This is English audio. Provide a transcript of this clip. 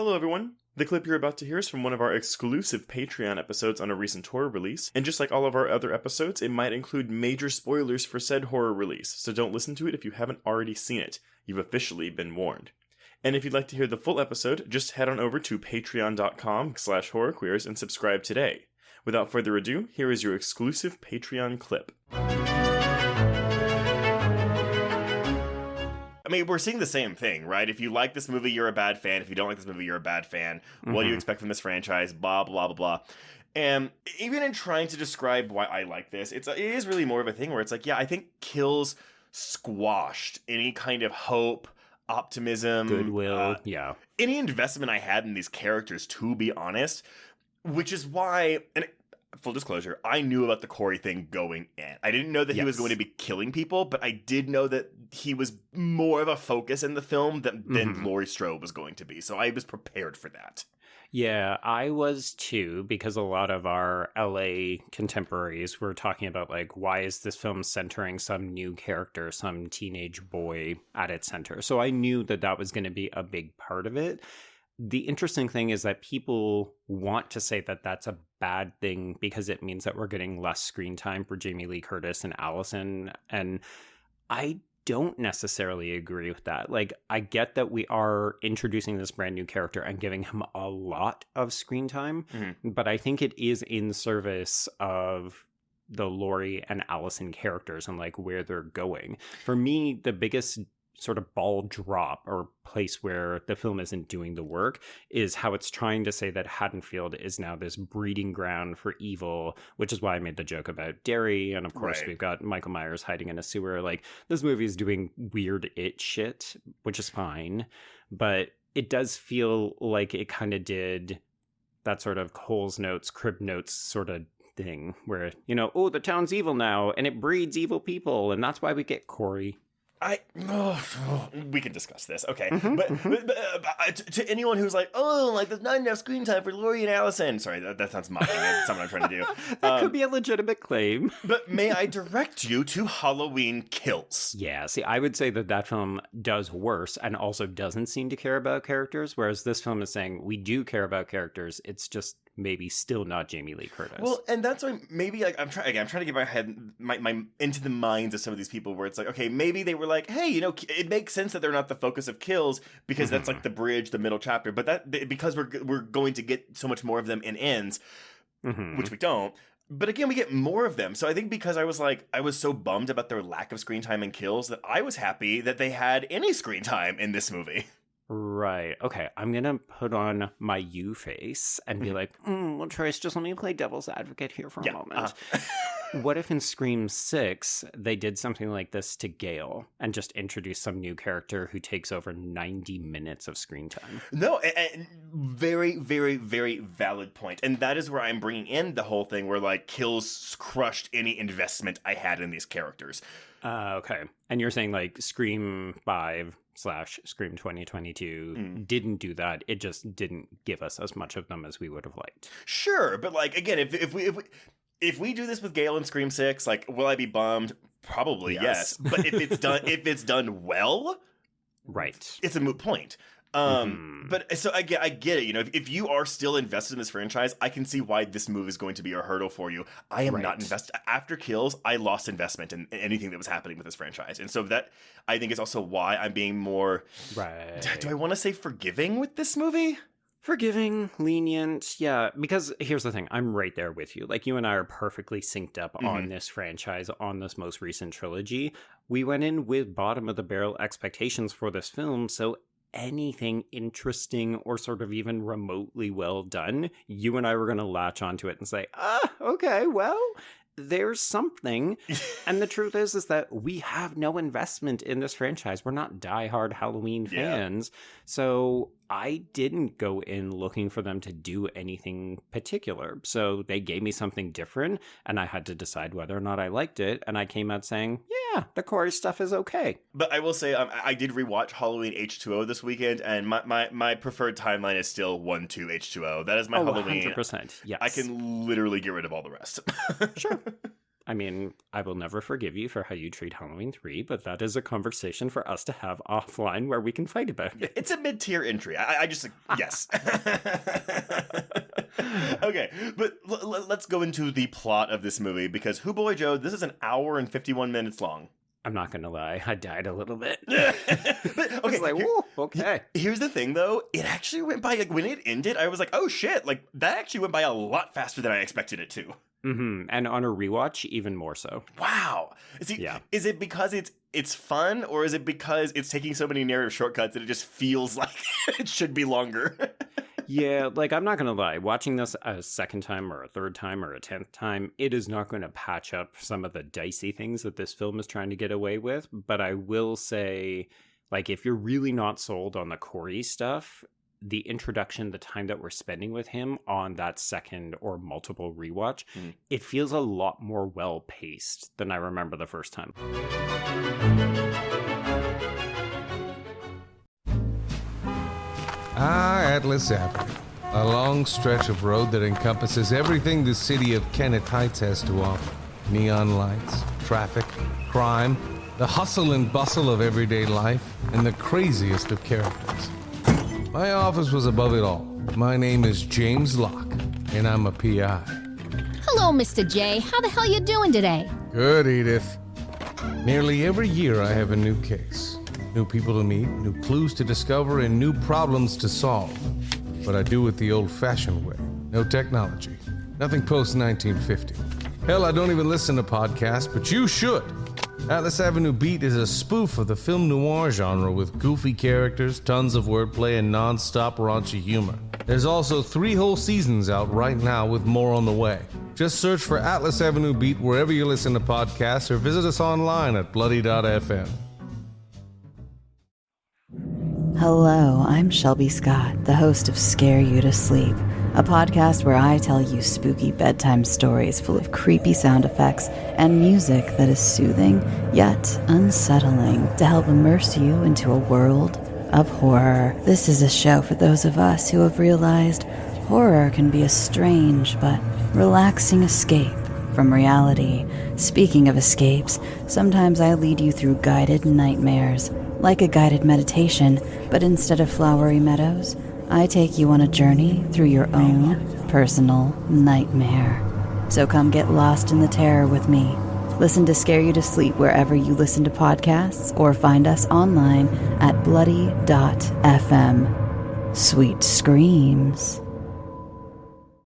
Hello everyone! The clip you're about to hear is from one of our exclusive Patreon episodes on a recent horror release, and just like all of our other episodes, it might include major spoilers for said horror release, so don't listen to it if you haven't already seen it. You've officially been warned. And if you'd like to hear the full episode, just head on over to patreon.com/horrorqueers and subscribe today. Without further ado, here is your exclusive Patreon clip. I mean, we're seeing the same thing, right? If you like this movie, you're a bad fan. If you don't like this movie, you're a bad fan. What do you expect from this franchise? Blah, blah, blah, blah. And even in trying to describe why I like this, it is really more of a thing where it's like, yeah, I think Kills squashed any kind of hope, optimism, goodwill, any investment I had in these characters, to be honest, which is why, and full disclosure, I knew about the Corey thing going in. I didn't know that he was going to be killing people, but I did know that he was more of a focus in the film than Laurie Strode was going to be. So I was prepared for that. Yeah, I was too, because a lot of our LA contemporaries were talking about, like, why is this film centering some new character, some teenage boy at its center? So I knew that that was going to be a big part of it. The interesting thing is that people want to say that that's a bad thing because it means that we're getting less screen time for Jamie Lee Curtis and Allison. And I don't necessarily agree with that. Like, I get that we are introducing this brand new character and giving him a lot of screen time, but I think it is in service of the Laurie and Allison characters and like where they're going. For me, the biggest sort of ball drop or place where the film isn't doing the work is how it's trying to say that Haddonfield is now this breeding ground for evil, which is why I made the joke about Derry. And of course, we've got Michael Myers hiding in a sewer. Like, this movie is doing weird it shit, which is fine. But it does feel like it kind of did that sort of Coles Notes, Crib Notes sort of thing where, you know, oh, the town's evil now and it breeds evil people. And that's why we get Corey. We can discuss this, okay? But to anyone who's like, oh, like there's not enough screen time for Laurie and Allison. Sorry, that sounds mocking. That's not what I'm trying to do. That could be a legitimate claim. But may I direct you to Halloween Kills? Yeah, see, I would say that that film does worse and also doesn't seem to care about characters, whereas this film is saying we do care about characters. It's just maybe still not Jamie Lee Curtis. Well, and that's why maybe like I'm trying to get my head my into the minds of some of these people where it's like, okay, maybe they were like, hey, you know, it makes sense that they're not the focus of Kills because that's like the bridge, the middle chapter, but that because we're going to get so much more of them in Ends, which we don't. But again, we get more of them. So I think because I was so bummed about their lack of screen time in Kills that I was happy that they had any screen time in this movie. Right. Okay. I'm going to put on my you face and be like, well, Trace, just let me play devil's advocate here for a moment. What if in Scream 6, they did something like this to Gale and just introduced some new character who takes over 90 minutes of screen time? No, very, very, very valid point. And that is where I'm bringing in the whole thing where, like, Kills crushed any investment I had in these characters. Okay. And you're saying, like, Scream 5/Scream 2022 didn't do that. It just didn't give us as much of them as we would have liked. Sure, but like again, if we do this with Gale in Scream 6, like, will I be bummed? Probably yes. But if it's done well, right, it's a moot point. But so I get it. You know, if you are still invested in this franchise, I can see why this move is going to be a hurdle for you. I am not invested. After Kills, I lost investment in anything that was happening with this franchise, and so that I think is also why I'm being more. Right. Do I want to say forgiving with this movie? Forgiving, lenient, yeah, because here's the thing, I'm right there with you. Like, you and I are perfectly synced up on this franchise, on this most recent trilogy. We went in with bottom-of-the-barrel expectations for this film, so anything interesting or sort of even remotely well done, you and I were going to latch onto it and say, okay, well, there's something. And the truth is that we have no investment in this franchise. We're not diehard Halloween fans. So I didn't go in looking for them to do anything particular. So they gave me something different and I had to decide whether or not I liked it. And I came out saying, yeah, the Corey stuff is okay. But I will say, I did rewatch Halloween H2O this weekend, and my preferred timeline is still 1-2 H2O. That is my Halloween. 100%. Yes. I can literally get rid of all the rest. Sure. I mean, I will never forgive you for how you treat Halloween 3, but that is a conversation for us to have offline where we can fight about it. It's a mid-tier entry. I just, yes. Okay, but let's go into the plot of this movie, because Hoo Boy Joe, this is an hour and 51 minutes long. I'm not going to lie. I died a little bit. But, okay, like, whoa, okay. Here's the thing, though. It actually went by, like, when it ended, I was like, oh, shit. Like, that actually went by a lot faster than I expected it to. Mm-hmm. And on a rewatch, even more so. Wow. See, Is it because it's fun, or is it because it's taking so many narrative shortcuts that it just feels like it should be longer? Yeah, like, I'm not going to lie. Watching this a second time or a third time or a 10th time, it is not going to patch up some of the dicey things that this film is trying to get away with. But I will say, like, if you're really not sold on the Corey stuff, the introduction, the time that we're spending with him on that second or multiple rewatch, it feels a lot more well-paced than I remember the first time. Atlas Avenue, a long stretch of road that encompasses everything the city of Kennett Heights has to offer. Neon lights, traffic, crime, the hustle and bustle of everyday life, and the craziest of characters. My office was above it all. My name is James Locke, and I'm a PI. Hello, Mr. J. How the hell you doing today? Good, Edith. Nearly every year I have a new case. New people to meet, new clues to discover, and new problems to solve. But I do it the old-fashioned way. No technology. Nothing post-1950. Hell, I don't even listen to podcasts, but you should. Atlas Avenue Beat is a spoof of the film noir genre with goofy characters, tons of wordplay, and non-stop raunchy humor. There's also 3 whole seasons out right now with more on the way. Just search for Atlas Avenue Beat wherever you listen to podcasts or visit us online at bloody.fm. Hello, I'm Shelby Scott, the host of Scare You to Sleep, a podcast where I tell you spooky bedtime stories full of creepy sound effects and music that is soothing yet unsettling to help immerse you into a world of horror. This is a show for those of us who have realized horror can be a strange but relaxing escape from reality. Speaking of escapes, sometimes I lead you through guided nightmares, like a guided meditation, but instead of flowery meadows, I take you on a journey through your own personal nightmare. So come get lost in the terror with me. Listen to Scare You to Sleep wherever you listen to podcasts, or find us online at bloody.fm. Sweet screams.